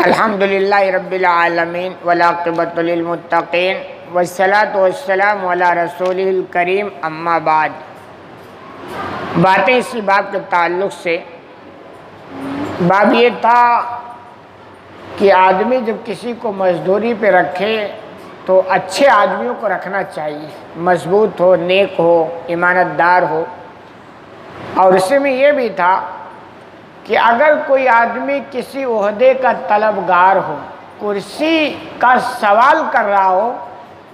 الحمدللہ رب العالمین والعاقبۃ للمتقین والصلاۃ والسلام علی رسولہ الکریم اما بعد۔ باتیں اسی باب کے تعلق سے، باب یہ تھا کہ آدمی جب کسی کو مزدوری پہ رکھے تو اچھے آدمیوں کو رکھنا چاہیے، مضبوط ہو، نیک ہو، امانت دار ہو۔ اور اس میں یہ بھی تھا کہ اگر کوئی آدمی کسی عہدے کا طلبگار ہو، کرسی کا سوال کر رہا ہو،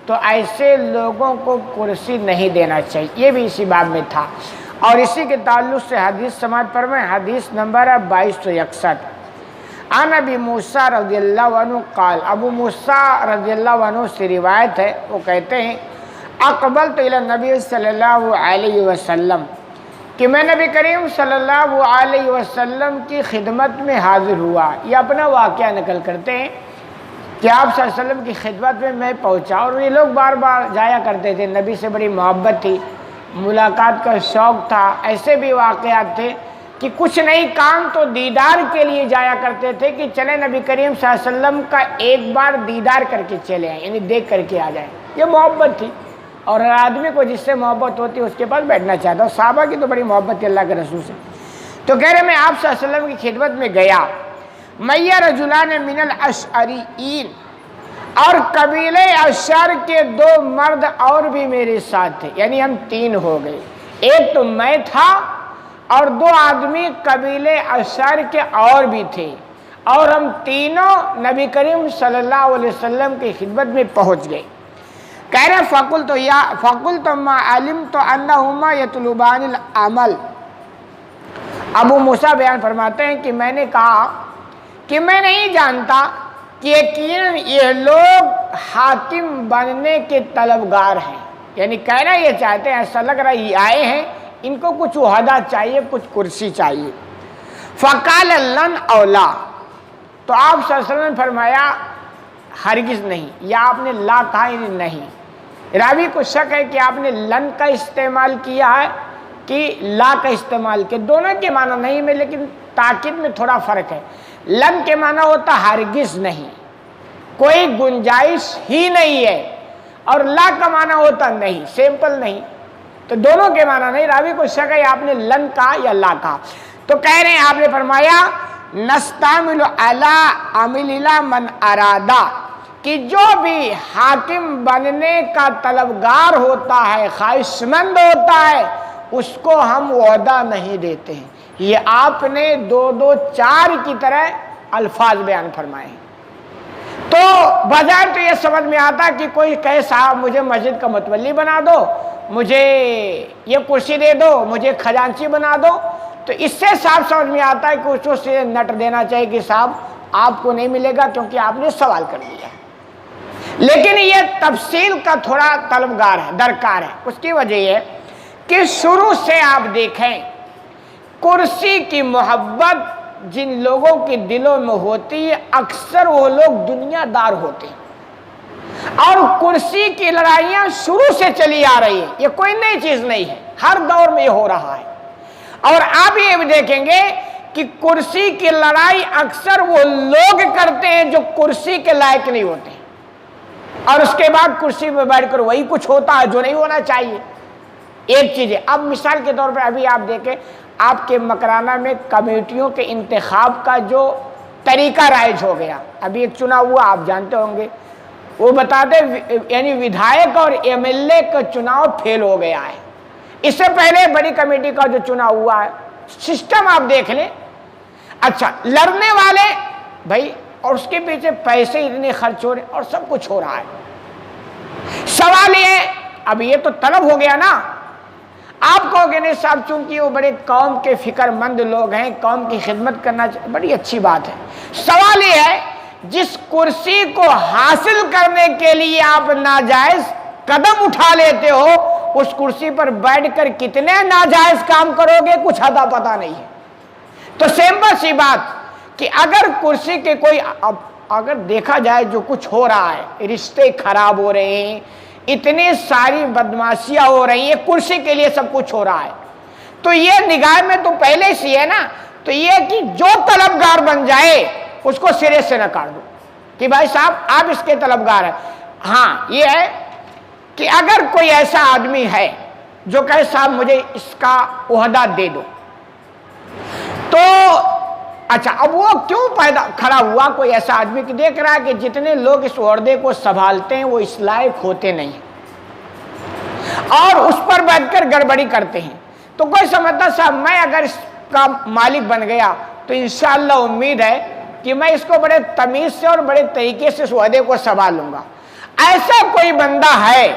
تو ایسے لوگوں کو کرسی نہیں دینا چاہیے، یہ بھی اسی باب میں تھا۔ اور اسی کے تعلق سے حدیث سماعت فرمائیں، حدیث نمبر 2261۔ عن ابی موسیٰ رضی اللہ عنہ قال، ابو موسیٰ رضی اللہ عنہ سے روایت ہے، وہ کہتے ہیں اقبلت الی النبی صلی اللہ علیہ وسلم، کہ میں نبی کریم صلی اللہ علیہ وسلم کی خدمت میں حاضر ہوا۔ یہ اپنا واقعہ نقل کرتے ہیں کہ آپ صلی اللہ علیہ وسلم کی خدمت میں پہنچا، اور یہ لوگ بار بار جایا کرتے تھے، نبی سے بڑی محبت تھی، ملاقات کا شوق تھا۔ ایسے بھی واقعات تھے کہ کچھ نہیں کام تو دیدار کے لیے جایا کرتے تھے کہ چلے نبی کریم صلی اللہ علیہ وسلم کا ایک بار دیدار کر کے چلے آئیں، یعنی دیکھ کر کے آ جائیں۔ یہ محبت تھی، اور ہر آدمی کو جس سے محبت ہوتی ہے اس کے پاس بیٹھنا چاہتا ہے۔ صحابہ کی تو بڑی محبت تھی اللہ کے رسول سے۔ تو کہہ رہے میں آپ صلی اللہ علیہ وسلم کی خدمت میں گیا، میّ رجلان من الاشعریین، اور قبیلے اشعر کے 2 مرد اور بھی میرے ساتھ تھے، یعنی ہم 3 ہو گئے، ایک تو میں تھا اور 2 آدمی قبیلے اشعر کے اور بھی تھے، اور ہم تینوں نبی کریم صلی اللہ علیہ وسلم کی خدمت میں پہنچ گئے۔ کہہ رہے فقلت ما علمت انہما یطلبان العمل۔ ابو موسیٰ بیان فرماتے ہیں کہ میں نے کہا کہ میں نہیں جانتا کہ یقیناً یہ لوگ حاکم بننے کے طلبگار ہیں، یعنی کہنا یہ چاہتے ہیں، ایسا لگ رہا ہے یہ آئے ہیں، ان کو کچھ عہدہ چاہیے، کچھ کرسی چاہیے۔ فقال لن اولا، تو آپ صلی اللہ علیہ وسلم نے فرمایا ہرگز نہیں، یا آپ نے لا کہا یعنی نہیں۔ راوی کو شک ہے کہ آپ نے لن کا استعمال کیا ہے کہ لا کا استعمال کیا، دونوں کے معنی نہیں میں، لیکن تاکید میں تھوڑا فرق ہے۔ لن کے معنی ہوتا ہرگز نہیں، کوئی گنجائش ہی نہیں ہے، اور لا کا معنی ہوتا نہیں، سیمپل نہیں، تو دونوں کے معنی نہیں۔ راوی کو شک ہے آپ نے لن کہا یا لا کہا۔ تو کہہ رہے ہیں آپ نے فرمایا نستعمل علی عمل من ارادا، کہ جو بھی حاکم بننے کا طلبگار ہوتا ہے، خواہش مند ہوتا ہے، اس کو ہم عہدہ نہیں دیتے ہیں۔ یہ آپ نے 2 4 کی طرح الفاظ بیان فرمائے۔ تو بظاہر تو یہ سمجھ میں آتا کہ کوئی کہے صاحب مجھے مسجد کا متولی بنا دو، مجھے یہ کرسی دے دو، مجھے خزانچی بنا دو، تو اس سے صاف سمجھ میں آتا ہے کہ اس کو سے نٹ دینا چاہیے کہ صاحب آپ کو نہیں ملے گا کیونکہ آپ نے سوال کر لیا۔ لیکن یہ تفصیل کا تھوڑا طلبگار ہے، درکار ہے۔ اس کی وجہ یہ کہ شروع سے آپ دیکھیں کرسی کی محبت جن لوگوں کے دلوں میں ہوتی ہے، اکثر وہ لوگ دنیا دار ہوتے ہیں، اور کرسی کی لڑائیاں شروع سے چلی آ رہی ہیں، یہ کوئی نئی چیز نہیں ہے، ہر دور میں یہ ہو رہا ہے۔ اور آپ یہ بھی دیکھیں گے کہ کرسی کی لڑائی اکثر وہ لوگ کرتے ہیں جو کرسی کے لائق نہیں ہوتے، اور اس کے بعد کرسی پہ بیٹھ کر وہی کچھ ہوتا ہے جو نہیں ہونا چاہیے۔ ایک چیز ہے، اب مثال کے طور پہ ابھی آپ دیکھیں آپ کے مکرانہ میں کمیٹیوں کے انتخاب کا جو طریقہ رائج ہو گیا، ابھی ایک چناؤ ہوا آپ جانتے ہوں گے، وہ بتاتے یعنی ودھائک اور ایم ایل اے کا چناؤ فیل ہو گیا ہے۔ اس سے پہلے بڑی کمیٹی کا جو چناؤ ہوا ہے، سسٹم آپ دیکھ لیں، اچھا لڑنے والے بھائی، اور اس کے پیچھے پیسے اتنے خرچ ہو رہے اور سب کچھ ہو رہا ہے۔ سوال یہ ہے، اب یہ تو طلب ہو گیا نا، آپ کہو گے نہیں صاحب چونکہ وہ بڑے قوم کے فکر مند لوگ ہیں، قوم کی خدمت کرنا بڑی اچھی بات ہے۔ سوال یہ ہے جس کرسی کو حاصل کرنے کے لیے آپ ناجائز قدم اٹھا لیتے ہو، اس کرسی پر بیٹھ کر کتنے ناجائز کام کرو گے کچھ اتا پتہ نہیں ہے۔ تو سمپل سی بات کہ اگر کرسی کے کوئی، اگر دیکھا جائے جو کچھ ہو رہا ہے، رشتے خراب ہو رہے ہیں، اتنی ساری بدماشیاں ہو رہی ہیں، کرسی کے لیے سب کچھ ہو رہا ہے، تو یہ نگاہ میں تو پہلے سے ہے نا، تو یہ کہ جو طلبگار بن جائے اس کو سرے سے نہ کاٹ دو کہ بھائی صاحب آپ اس کے طلبگار ہیں. ہاں یہ ہے کہ اگر کوئی ایسا آدمی ہے جو کہے صاحب مجھے اس کا عہدہ دے دو، تو اچھا اب وہ کیوں پیدا کھڑا ہوا؟ کوئی ایسا آدمی کہ دیکھ رہا ہے کہ جتنے لوگ اس عہدے کو سنبھالتے ہیں وہ اس لائق ہوتے نہیں اور اس پر بیٹھ کر گڑبڑی کرتے ہیں، تو کوئی سمجھتا صاحب میں اگر اس کا مالک بن گیا تو انشاءاللہ امید ہے کہ میں اس کو بڑے تمیز سے اور بڑے طریقے سے اس عہدے کو سنبھال لوں گا. ایسا کوئی بندہ ہے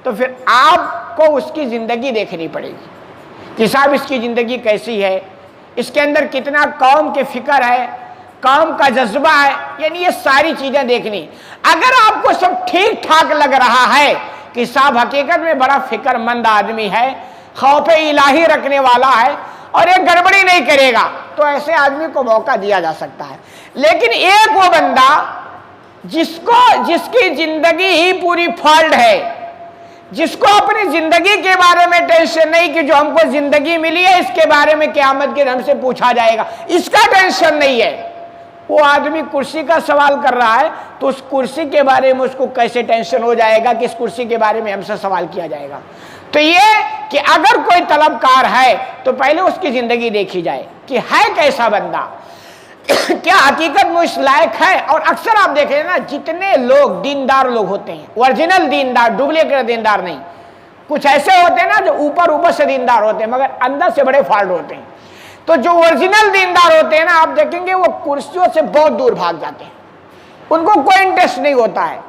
تو پھر آپ کو اس کی زندگی دیکھنی پڑے گی کہ صاحب اس کی زندگی کیسی ہے، اس کے اندر کتنا قوم کے فکر ہے، قوم کا جذبہ ہے، یعنی یہ ساری چیزیں دیکھنی. اگر آپ کو سب ٹھیک ٹھاک لگ رہا ہے کہ صاحب حقیقت میں بڑا فکر مند آدمی ہے، خوف الہی رکھنے والا ہے اور یہ گڑبڑی نہیں کرے گا، تو ایسے آدمی کو موقع دیا جا سکتا ہے. لیکن ایک وہ بندہ جس کی زندگی ہی پوری فالٹ ہے، جس کو اپنی زندگی کے بارے میں ٹینشن نہیں کہ جو ہم کو زندگی ملی ہے اس کے بارے میں قیامت کے دن سے پوچھا جائے گا، اس کا ٹینشن نہیں ہے. وہ آدمی کرسی کا سوال کر رہا ہے تو اس کرسی کے بارے میں اس کو کیسے ٹینشن ہو جائے گا کہ اس کرسی کے بارے میں ہم سے سوال کیا جائے گا. تو یہ کہ اگر کوئی طلبکار ہے تو پہلے اس کی زندگی دیکھی جائے کہ ہے کیسا بندہ، کیا حقیقت میں اس لائق ہے. اور اکثر آپ دیکھیں نا جتنے لوگ دیندار لوگ ہوتے ہیں، اوریجنل دیندار، ڈپلیکیٹ دیندار نہیں، کچھ ایسے ہوتے ہیں نا جو اوپر سے دیندار ہوتے ہیں مگر اندر سے بڑے فالٹ ہوتے ہیں. تو جو اوریجنل دیندار ہوتے ہیں نا آپ دیکھیں گے وہ کرسیوں سے بہت دور بھاگ جاتے ہیں، ان کو کوئی انٹرسٹ نہیں ہوتا ہے.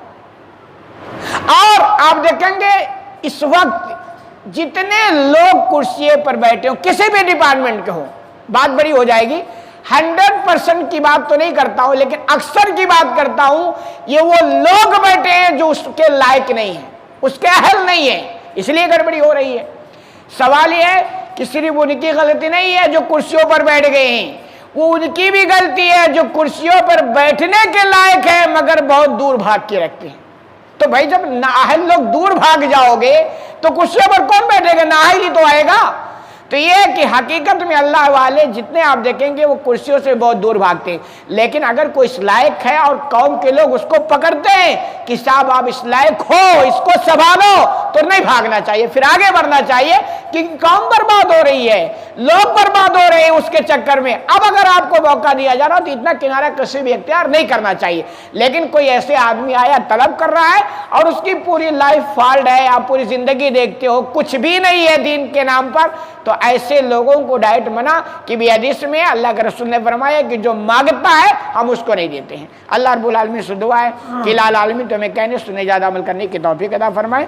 اور آپ دیکھیں گے اس وقت جتنے لوگ کرسی پر بیٹھے ہوں کسی بھی ڈپارٹمنٹ کے ہوں، بات بڑی ہو جائے گی، 100% کی بات تو نہیں کرتا ہوں لیکن اکثر کی بات کرتا ہوں، یہ وہ لوگ بیٹھے ہیں جو اس کے لائق نہیں ہیں، اس کے اہل نہیں ہیں، اس لیے گڑبڑی ہو رہی ہے. سوال یہ ہے کہ صرف ان کی غلطی نہیں ہے جو کرسیوں پر بیٹھ گئے ہیں، وہ ان کی بھی غلطی ہے جو کرسیوں پر بیٹھنے کے لائق ہے مگر بہت دور بھاگ کے رکھتے ہیں. تو بھائی جب نااہل لوگ دور بھاگ جاؤ گے تو کرسیوں پر کون بیٹھے گا؟ نااہل ہی تو آئے گا. تو یہ کہ حقیقت میں اللہ والے جتنے آپ دیکھیں گے وہ کرسیوں سے بہت دور بھاگتے ہیں. لیکن اگر کوئی اس لائق ہے اور قوم کے لوگ اس کو پکڑتے ہیں کہ صاحب آپ اس لائق ہو، اس کو سنبھالو، تو نہیں بھاگنا چاہیے، پھر آگے بڑھنا چاہیے کیونکہ قوم برباد ہو رہی ہے، لوگ برباد ہو رہے ہیں اس کے چکر میں. اب اگر آپ کو موقع دیا جا رہا تو اتنا کنارہ کشی بھی اختیار نہیں کرنا چاہیے. لیکن کوئی ایسے آدمی آیا طلب کر رہا ہے اور اس کی پوری لائف فالٹ ہے، آپ پوری زندگی دیکھتے ہو کچھ بھی نہیں ہے دین کے نام پر، تو ایسے لوگوں کو ڈائٹ منع کہ بھی حدیث میں اللہ کے رسول نے فرمایا کہ جو مانگتا ہے ہم اس کو نہیں دیتے ہیں. اللہ رب العالمین سے دعا ہے کہ العالمین تمہیں کہنے سنے زیادہ عمل کرنے کی توفیق عطا فرمائے.